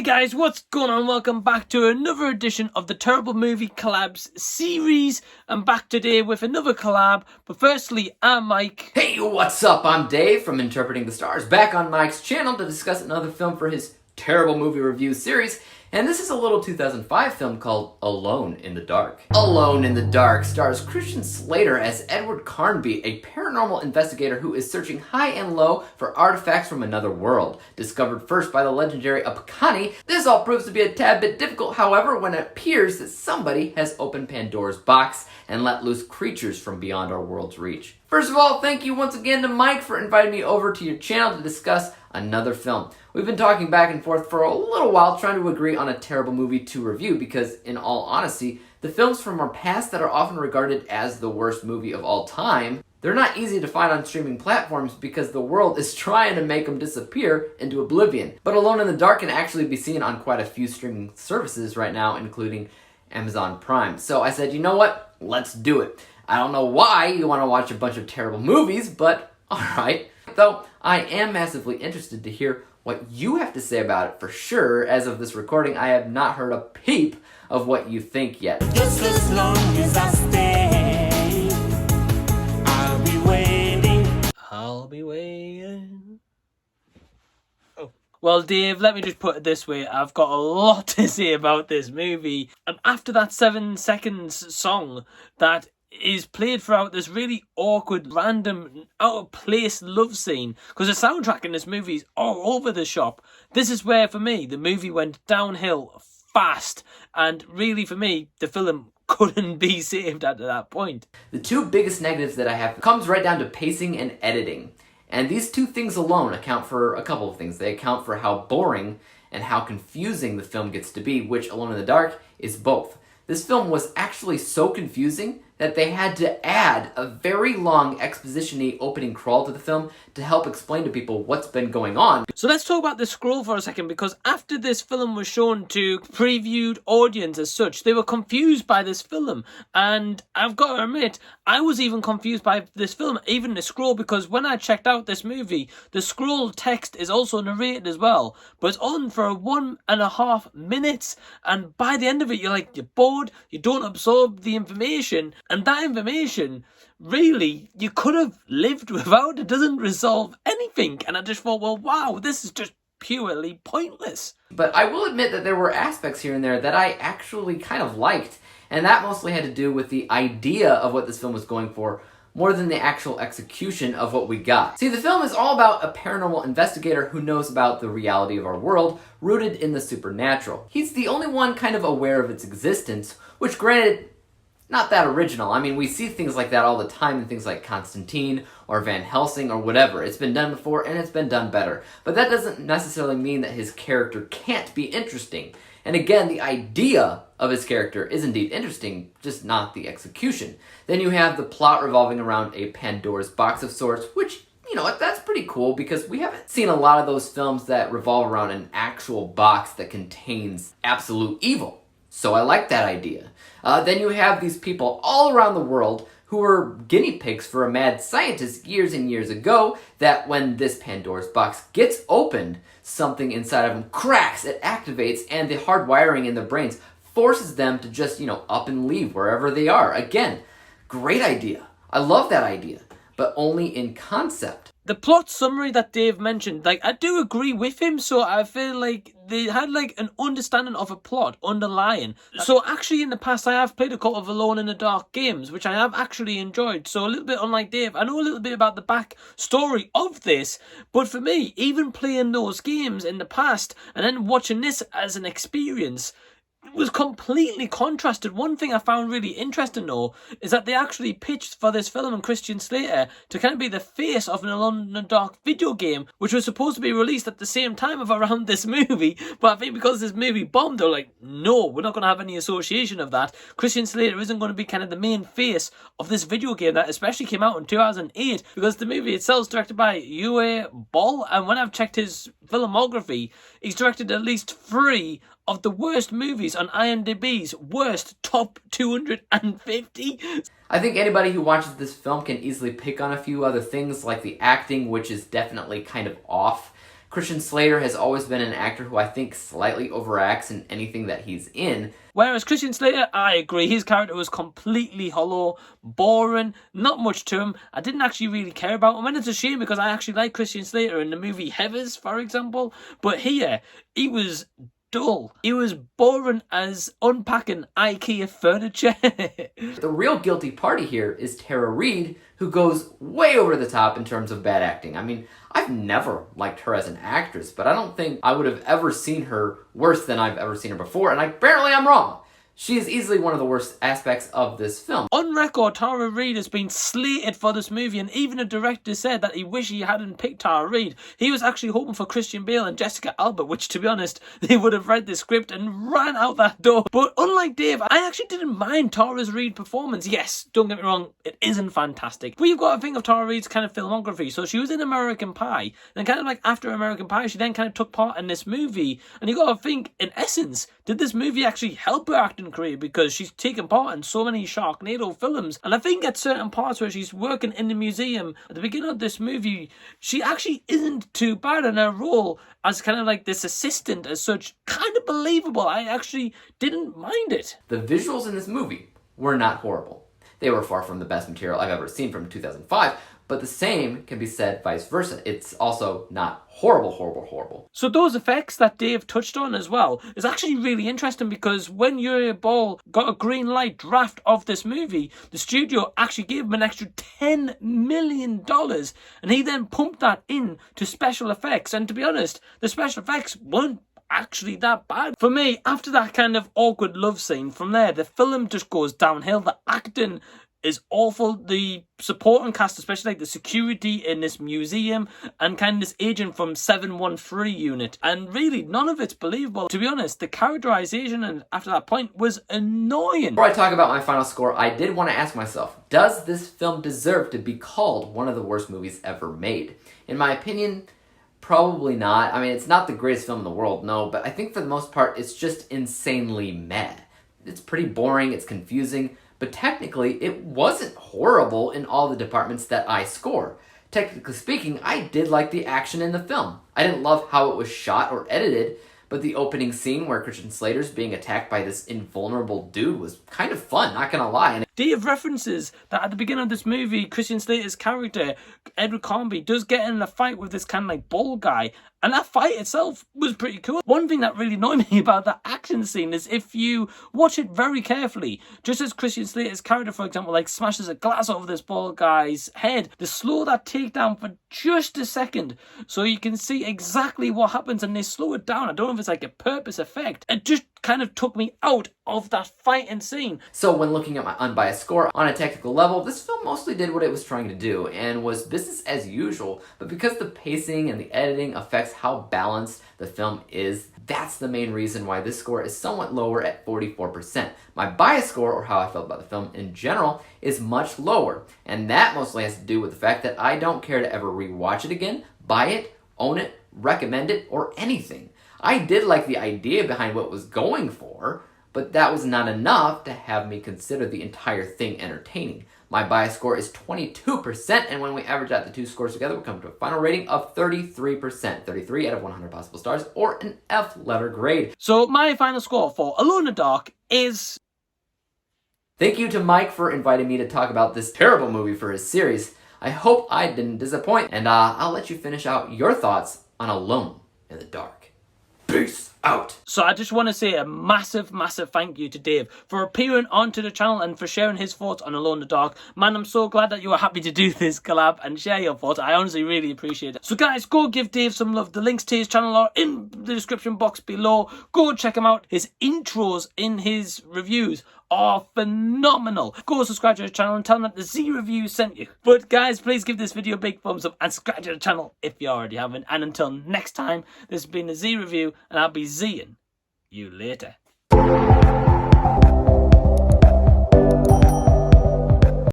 Guys, what's going on? Welcome back to another edition of the Terrible Movie Collabs series. I'm back today with another collab, but firstly, I'm Mike. Hey, what's up? I'm Dave from Interpreting the Stars, back on Mike's channel to discuss another film for his Terrible Movie Review series, and this is a little 2005 film called Alone in the Dark. Alone in the Dark stars Christian Slater as Edward Carnby, a paranormal investigator who is searching high and low for artifacts from another world. Discovered first by the legendary Apakani, this all proves to be a tad bit difficult, however, when it appears that somebody has opened Pandora's box and let loose creatures from beyond our world's reach. First of all, thank you once again to Mike for inviting me over to your channel to discuss another film. We've been talking back and forth for a little while trying to agree on a terrible movie to review because, in all honesty, the films from our past that are often regarded as the worst movie of all time, they're not easy to find on streaming platforms because the world is trying to make them disappear into oblivion. But Alone in the Dark can actually be seen on quite a few streaming services right now, including Amazon Prime. So I said, you know what? Let's do it. I don't know why you want to watch a bunch of terrible movies, but alright. Though I am massively interested to hear what you have to say about it for sure. As of this recording, I have not heard a peep of what you think yet. Just as long as I stay, I'll be waiting. I'll be waiting. Oh. Well, Dave, let me just put it this way. I've got a lot to say about this movie. And after that 7 seconds song that is played throughout this really awkward, random, out-of-place love scene, because the soundtrack in this movie is all over the shop. This is where, for me, the movie went downhill fast, and really, for me, the film couldn't be saved at that point. The two biggest negatives that I have comes right down to pacing and editing. And these two things alone account for a couple of things. They account for how boring and how confusing the film gets to be, which Alone in the Dark is both. This film was actually so confusing that they had to add a very long exposition-y opening crawl to the film to help explain to people what's been going on. So let's talk about the scroll for a second, because after this film was shown to previewed audience as such, they were confused by this film. And I've got to admit, I was even confused by this film, even the scroll, because when I checked out this movie, the scroll text is also narrated as well, but it's on for 1.5 minutes, and by the end of it, you're bored, you don't absorb the information, and that information, really, you could have lived without. It doesn't resolve anything. And I just thought, well, wow, this is just purely pointless. But I will admit that there were aspects here and there that I actually kind of liked. And that mostly had to do with the idea of what this film was going for, more than the actual execution of what we got. See, the film is all about a paranormal investigator who knows about the reality of our world, rooted in the supernatural. He's the only one kind of aware of its existence, which, granted, not that original. I mean, we see things like that all the time in things like Constantine or Van Helsing or whatever. It's been done before and it's been done better. But that doesn't necessarily mean that his character can't be interesting. And again, the idea of his character is indeed interesting, just not the execution. Then you have the plot revolving around a Pandora's box of sorts, which, you know what, that's pretty cool because we haven't seen a lot of those films that revolve around an actual box that contains absolute evil. So I like that idea. Then you have these people all around the world who were guinea pigs for a mad scientist years and years ago, that when this Pandora's box gets opened, something inside of them cracks, it activates, and the hard wiring in their brains forces them to just, up and leave wherever they are. Again, great idea. I love that idea, but only in concept. The plot summary that Dave mentioned, I do agree with him, so I feel like they had an understanding of a plot underlying. So actually in the past I have played a couple of Alone in the Dark games, which I have actually enjoyed. So a little bit unlike Dave, I know a little bit about the back story of this, but for me, even playing those games in the past and then watching this as an experience, was completely contrasted. One thing I found really interesting though is that they actually pitched for this film and Christian Slater to kind of be the face of an Alone in the Dark video game, which was supposed to be released at the same time of around this movie, but I think because this movie bombed, they're like, no, we're not going to have any association of that. Christian Slater isn't going to be kind of the main face of this video game that especially came out in 2008, because the movie itself is directed by Uwe Boll, and when I've checked his filmography, he's directed at least 3 of the worst movies on IMDb's worst top 250. I think anybody who watches this film can easily pick on a few other things, like the acting, which is definitely kind of off. Christian Slater has always been an actor who I think slightly overacts in anything that he's in. Whereas Christian Slater, I agree, his character was completely hollow, boring, not much to him. I didn't actually really care about him, and it's a shame because I actually like Christian Slater in the movie Heathers, for example. But here, he was dull. He was boring as unpacking IKEA furniture. The real guilty party here is Tara Reid, who goes way over the top in terms of bad acting. I mean, I've never liked her as an actress, but I don't think I would have ever seen her worse than I've ever seen her before, and apparently I'm wrong. She is easily one of the worst aspects of this film. On record, Tara Reid has been slated for this movie, and even the director said that he wished he hadn't picked Tara Reid. He was actually hoping for Christian Bale and Jessica Alba, which, to be honest, they would have read the script and ran out that door. But unlike Dave, I actually didn't mind Tara Reid's performance. Yes, don't get me wrong, it isn't fantastic. But you've got to think of Tara Reid's kind of filmography. So she was in American Pie, and kind of like after American Pie, she then kind of took part in this movie. And you got to think, in essence, did this movie actually help her acting career? Because she's taken part in so many Sharknado films, and I think at certain parts where she's working in the museum at the beginning of this movie, she actually isn't too bad in her role as kind of like this assistant as such. Kind of believable. I actually didn't mind it. The visuals in this movie were not horrible. They were far from the best material I've ever seen from 2005, but the same can be said vice versa. It's also not horrible. So those effects that Dave touched on as well is actually really interesting, because when Uwe Boll got a green light draft of this movie, the studio actually gave him an extra $10 million, and he then pumped that in to special effects. And to be honest, the special effects weren't actually that bad. For me, after that kind of awkward love scene, from there, the film just goes downhill. The acting is awful. The supporting cast, especially like the security in this museum and kind of this agent from 713 unit, and really none of it's believable. To be honest, the characterization and after that point was annoying. Before I talk about my final score, I did want to ask myself, does this film deserve to be called one of the worst movies ever made? In my opinion, probably not. I mean, it's not the greatest film in the world, no, but I think for the most part, it's just insanely meh. It's pretty boring, it's confusing, but technically, it wasn't horrible in all the departments that I score. Technically speaking, I did like the action in the film. I didn't love how it was shot or edited, but the opening scene where Christian Slater's being attacked by this invulnerable dude was kind of fun, not gonna lie. And Dave references that at the beginning of this movie, Christian Slater's character, Edward Carnby, does get in a fight with this kind of like bull guy, and that fight itself was pretty cool. One thing that really annoyed me about that action scene is if you watch it very carefully, just as Christian Slater's character, for example, like smashes a glass over this bull guy's head, they slow that takedown for just a second so you can see exactly what happens, and they slow it down. I don't know if it's like a purpose effect. It just kind of took me out of that fighting scene. so when looking at my unbiased score, on a technical level, this film mostly did what it was trying to do and was business as usual, but because the pacing and the editing affects how balanced the film is, that's the main reason why this score is somewhat lower at 44%. My bias score, or how I felt about the film in general, is much lower, and that mostly has to do with the fact that I don't care to ever rewatch it again, buy it, own it, recommend it, or anything. I did like the idea behind what it was going for, but that was not enough to have me consider the entire thing entertaining. My bias score is 22%, and when we average out the two scores together, we come to a final rating of 33%. 33 out of 100 possible stars, or an F letter grade. So my final score for Alone in the Dark is... Thank you to Mike for inviting me to talk about this terrible movie for his series. I hope I didn't disappoint, and I'll let you finish out your thoughts on Alone in the Dark. Peace out. So I just want to say a massive thank you to Dave for appearing onto the channel and for sharing his thoughts on Alone in the Dark. Man, I'm so glad that you were happy to do this collab and share your thoughts. I honestly really appreciate it. So guys, go give Dave some love. The links to his channel are in the description box below. Go check him out. His intros in his reviews are phenomenal. Go subscribe to the channel and tell him that the Z Review sent you. But guys, please give this video a big thumbs up and subscribe to the channel if you already haven't. And until next time, this has been the Z Review, and I'll be Zing you later.